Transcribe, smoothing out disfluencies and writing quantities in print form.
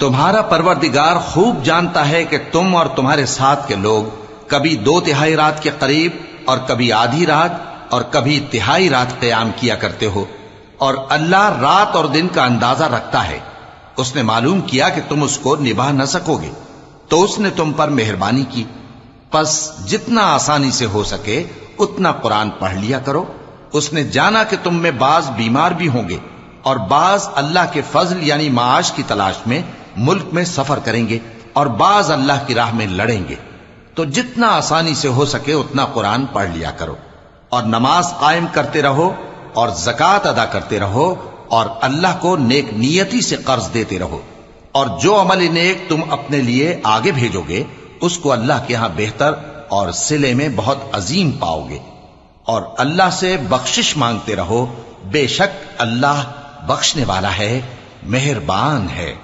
تمہارا پروردگار خوب جانتا ہے کہ تم اور تمہارے ساتھ کے لوگ کبھی 2/3 رات کے قریب اور کبھی آدھی رات اور کبھی تہائی رات قیام کیا کرتے ہو، اور اللہ رات اور دن کا اندازہ رکھتا ہے۔ اس نے معلوم کیا کہ تم اس کو نبھا نہ سکو گے تو اس نے تم پر مہربانی کی، پس جتنا آسانی سے ہو سکے اتنا قرآن پڑھ لیا کرو۔ اس نے جانا کہ تم میں بعض بیمار بھی ہوں گے اور بعض اللہ کے فضل یعنی معاش کی تلاش میں ملک میں سفر کریں گے اور بعض اللہ کی راہ میں لڑیں گے، تو جتنا آسانی سے ہو سکے اتنا قرآن پڑھ لیا کرو، اور نماز قائم کرتے رہو اور زکوٰۃ ادا کرتے رہو اور اللہ کو نیک نیتی سے قرض دیتے رہو، اور جو عمل نیک تم اپنے لیے آگے بھیجو گے اس کو اللہ کے ہاں بہتر اور صلے میں بہت عظیم پاؤ گے، اور اللہ سے بخشش مانگتے رہو، بے شک اللہ بخشنے والا ہے، مہربان ہے۔